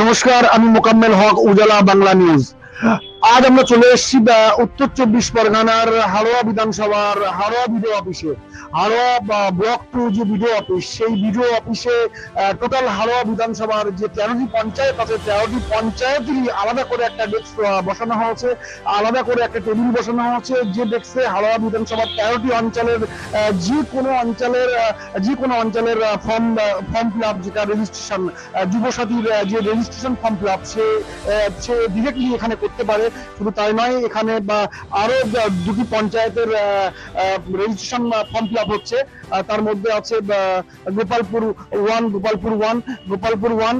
নমস্কার, আমি মোকাম্মেল হক, উজালা বাংলা নিউজ। আজ আমরা চলে এসেছি উত্তর 24 পরগনার হাড়োয়া বিধানসভার হাড়োয়া বিডিও অফিসে। হাড়োয়া ব্লক 2 যে বিডিও অফিস, সেই বিডিও অফিসে টোটাল হাড়োয়া বিধানসভার যে 13টি পঞ্চায়েত আছে, 13টি পঞ্চায়েতেরই আলাদা করে একটা ডেস্ক বসানো হয়েছে, আলাদা করে একটা টেবিল বসানো হয়েছে। যে ডেস্কে হাড়োয়া বিধানসভার 13টি অঞ্চলের যে কোনো অঞ্চলের ফর্ম ফিল আপ, যেটা রেজিস্ট্রেশন, যুবসাথীর যে রেজিস্ট্রেশন ফর্ম ফিল আপ, সে ডিরেক্টলি এখানে করতে পারে। শুধু তাই নয়, এখানে আরো দুটি পঞ্চায়েতের রেজিস্ট্রেশন ফর্ম ফিল আপ হচ্ছে। তার মধ্যে আছে গোপালপুর ওয়ান।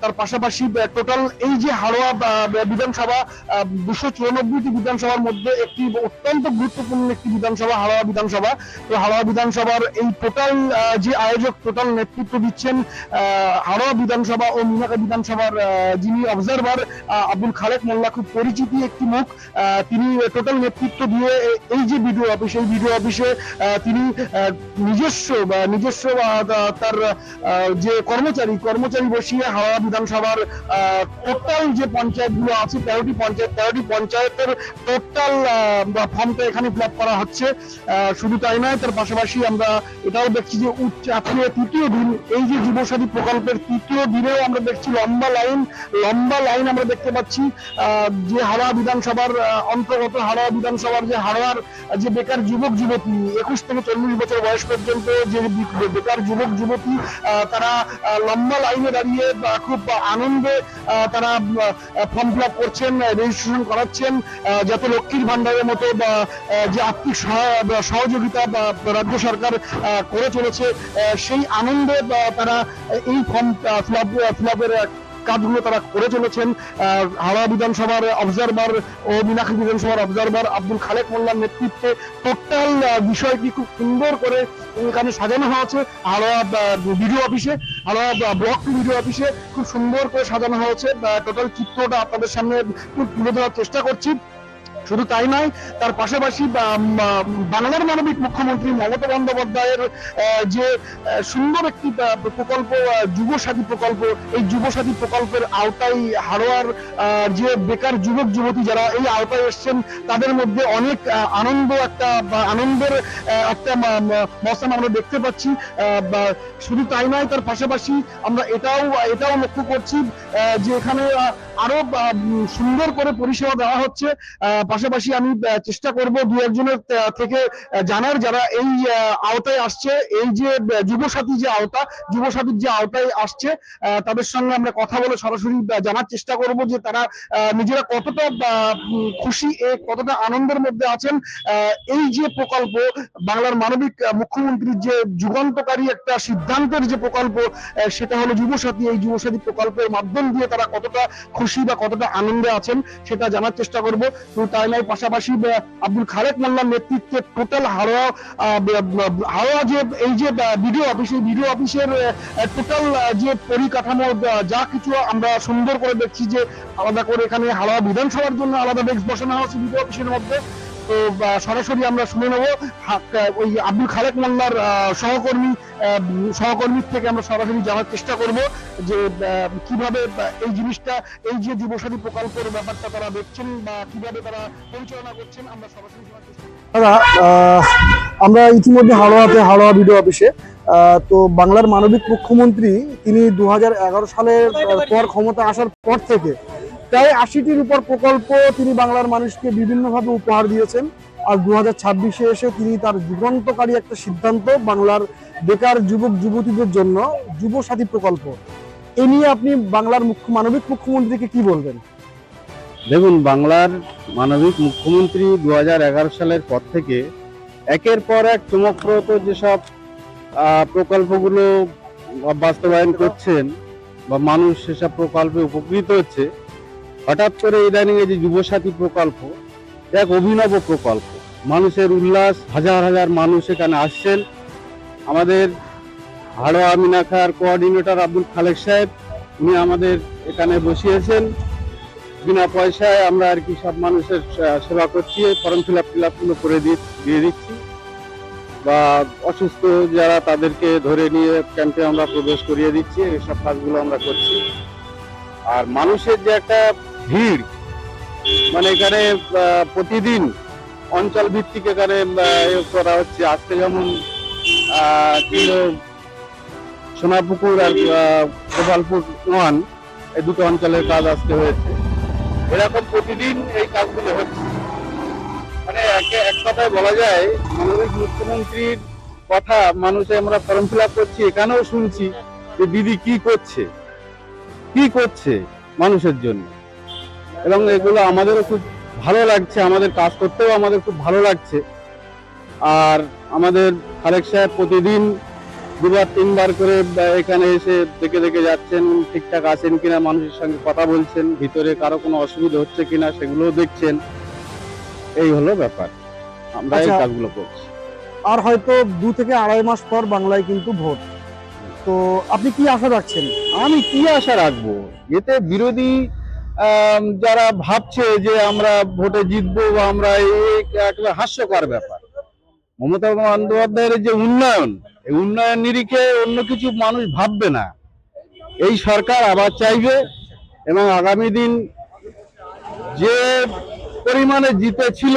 তার পাশাপাশি টোটাল এই যে হাড়োয়া বিধানসভা, 294টি বিধানসভার মধ্যে একটি অত্যন্ত গুরুত্বপূর্ণ একটি বিধানসভা হাড়োয়া বিধানসভা। তো হাড়োয়া বিধানসভার এই টোটাল যে আয়োজক, টোটাল নেতৃত্ব দিচ্ছেন হাড়োয়া বিধানসভা ও মিনাকা বিধানসভার যিনি অবজারভার, আব্দুল খালেক মোল্লা, খুব পরিচিতি একটি মুখ। তিনি টোটাল নেতৃত্ব দিয়ে এই যে বিডিও অফিস, এই বিডিও অফিসে তিনি নিজস্ব তার যে কর্মচারী বসিয়ে হাওড়া বিধানসভার টোটাল যে পঞ্চায়েতগুলো আছে, 13টি পঞ্চায়েতের টোটাল ফর্মটা এখানে ফিল আপ করা হচ্ছে। শুধু তাই নয়, তার পাশাপাশি আমরা এটাও দেখছি যে আজকে তৃতীয় দিন, এই যে যুবসাথী প্রকল্পের তৃতীয় দিনেও আমরা দেখছি লম্বা লাইন আমরা দেখতে পাচ্ছি। যে হাওড়া বিধানসভার অন্তর্গত হাওড়া বিধানসভার যে হাওড়ার যে বেকার যুবক যুবতী, 21 থেকে 40 বছর বয়স পর্যন্ত যে বেকার যুবক যুবতী, তারা লম্বা লাইনে দাঁড়িয়ে খুব আনন্দে তারা ফর্ম ফিল আপ করছেন, রেজিস্ট্রেশন করাচ্ছেন, যাতে লক্ষ্মীর ভান্ডারের মতো যে আর্থিক সহযোগিতা রাজ্য সরকার করে চলেছে, সেই আনন্দে তারা এই ফর্ম ফিল আপের কাজগুলো তারা করে চলেছেন। হাওড়া বিধানসভার অবজারভার ও মীনাক্ষী বিধানসভার অবজারভার আব্দুল খালেক মোল্লার নেতৃত্বে টোটাল বিষয়টি খুব সুন্দর করে এখানে সাজানো হয়েছে। হাওড়া বিডিও অফিসে, হাওড়া ব্লক বিডিও অফিসে খুব সুন্দর করে সাজানো হয়েছে। টোটাল চিত্রটা আপনাদের সামনে তুলে ধরার চেষ্টা করছি। শুধু তাই নয়, তার পাশাপাশি বাংলার মানবিক মুখ্যমন্ত্রী মমতা বন্দ্যোপাধ্যায়ের যে সুন্দর একটি প্রকল্প, যুবসাথী প্রকল্প, এই যুবসাথী প্রকল্পের আওতায় হাড়োয়ার যে বেকার যুবক যুবতী যারা এই আওতায় এসছেন, তাদের মধ্যে অনেক আনন্দের একটা মৌসুম আমরা দেখতে পাচ্ছি। শুধু তাই নয়, তার পাশাপাশি আমরা এটাও লক্ষ্য করছি যে এখানে আরো সুন্দর করে পরিষেবা দেওয়া হচ্ছে। পাশাপাশি আমি চেষ্টা করব দু একজনের থেকে জানার, যারা এই আওতায় আসছে, এই যে যুবসাথীর যে আওতায় আসছে, তাদের সঙ্গে আমরা কথা বলে সরাসরি জানার চেষ্টা করব যে তারা নিজেরা কতটা খুশি, কতটা আনন্দের মধ্যে আছেন। এই যে প্রকল্প, বাংলার মানবিক মুখ্যমন্ত্রীর যে যুগান্তকারী একটা সিদ্ধান্তের যে প্রকল্প, সেটা হলো যুবসাথী। এই যুবসাথী প্রকল্পের মাধ্যম দিয়ে তারা কতটা খুশি বা কতটা আনন্দে আছেন, সেটা জানার চেষ্টা করব। তো তাই নয়, পাশাপাশি আব্দুল খালেক মোল্লার নেতৃত্বে টোটাল হাওড়া যে এই যে বিডিও অফিস, এই বিডিও অফিসের টোটাল যে পরিকাঠামো, যা কিছু আমরা সুন্দর করে দেখছি যে আলাদা করে এখানে হাওড়া বিধানসভার জন্য আলাদা ডেস্ক বসানো হয়েছে বিডিও অফিসের মধ্যে। তো সরাসরি আমরা শুনে নেব ওই আব্দুল খালেক মোল্লার সহকর্মীর থেকে আমরা সরাসরি জানার চেষ্টা করব যে কিভাবে এই জিনিসটা, এই যে যুবসাথী প্রকল্পের ব্যাপারটা তারা দেখছেন বা কিভাবে তারা পরিচালনা করছেন, আমরা সরাসরি জানার চেষ্টা করব। আমরা ইতিমধ্যে হাওড়া বিডিও অফিসে, তো বাংলার মানবিক মুখ্যমন্ত্রী তিনি 2011 সালের পর ক্ষমতা আসার পর থেকে প্রায় 80টির উপর প্রকল্প তিনি বাংলার মানুষকে বিভিন্নভাবে উপহার দিয়েছেন। আর 2026-এ এসে তিনি তার যুগান্তকারী একটা সিদ্ধান্ত, বাংলার বেকার যুবক যুবতীদের জন্য যুবসাথী প্রকল্প, এ নিয়ে আপনি বাংলার মানবিক মুখ্যমন্ত্রীকে কি বলবেন? দেখুন, বাংলার মানবিক মুখ্যমন্ত্রী 2011 সালের পর থেকে একের পর এক চমকপ্রদ যেসব প্রকল্পগুলো বাস্তবায়ন করছেন বা মানুষ সেসব প্রকল্পে উপকৃত হচ্ছে, হঠাৎ করে ইদানিং এই যে যুবসাথী প্রকল্প, এক অভিনব প্রকল্প, মানুষের উল্লাস, হাজার হাজার মানুষ এখানে আসছেন। আমাদের হাড়োয়া মিনাখার কোঅর্ডিনেটর আব্দুল খালেক সাহেব, উনি আমাদের এখানে বসিয়েছেন। বিনা পয়সায় আমরা আর কি সব মানুষের সেবা করছি, ফর্ম ফিল আপ গুলো করে দিয়ে দিচ্ছি। বা অসুস্থ যারা তাদেরকে ধরে নিয়ে ক্যাম্পে আমরা প্রবেশ করিয়ে দিচ্ছি, এইসব কাজগুলো আমরা করছি। আর মানুষের যে একটা ভিড়, মানে এখানে প্রতিদিন অঞ্চল ভিত্তিক এখানে করা হচ্ছে। আজকে যেমন ছিল সোনাপুকুর আর গোপালপুর 1, এই দুটো অঞ্চলের কাজ আজকে হয়েছে। এরকম প্রতিদিন এই কাজগুলো হচ্ছে। মানে এক কথায় বলা যায় মাননীয় মুখ্যমন্ত্রীর কথা মানুষে আমরা ফর্ম ফিল আপ করছি, এখানেও শুনছি যে দিদি কি করছে মানুষের জন্য। এবং এগুলো আমাদেরও খুব ভালো লাগছে, আমাদের কাজ করতেও আমাদের খুব ভালো লাগছে। আর আমাদের খালেক সাহেব প্রতিদিন 2-3 বার করে এখানে এসে দেখে দেখে যাচ্ছেন ঠিকঠাক আছেন কিনা, মানুষের সঙ্গে কথা বলছেন, ভিতরে কারো কোনো অসুবিধা হচ্ছে কিনা সেগুলোও দেখছেন। এই হলো ব্যাপার, আমরা এই আচ্ছা। কাজগুলো করছি। আর হয়তো 2 থেকে 2.5 মাস পর বাংলায় কিন্তু ভোট, তো আপনি কি আশা রাখছেন? আমি কি আশা রাখবো? এতে বিরোধী যারা ভাবছে যে আমরা ভোটে জিতবো বা আমরা, একেবারে হাস্যকর ব্যাপার। মমতা বন্দ্যোপাধ্যায়ের যে উন্নয়ন, এই উন্নয়ন নিরিখে অন্য কিছু মানুষ ভাববে না। এই সরকার আবার চাইবে এবং আগামী দিন যে পরিমাণে জিতেছিল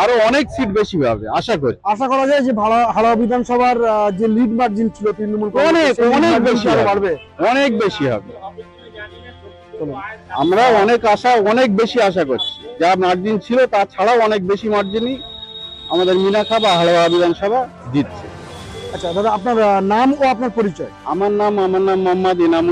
আরো অনেক সিট বেশি পাবে আশা করি। আশা করা যায় যে হাওড়া বিধানসভার যে লিড মার্জিন ছিল তৃণমূল অনেক বেশি আরো হবে। বাড়বে। অনেক বেশি হবে। আমরা অনেক বেশি আশা করছি। যা মার্জিন ছিল তা ছাড়াও অনেক বেশি মার্জিনই আমাদের মিনাখা বা হাওড়া বিধানসভা জিতছে। আচ্ছা দাদা, আপনার নাম ও আপনার পরিচয়? আমার নাম মোহাম্মদ ইনামুল।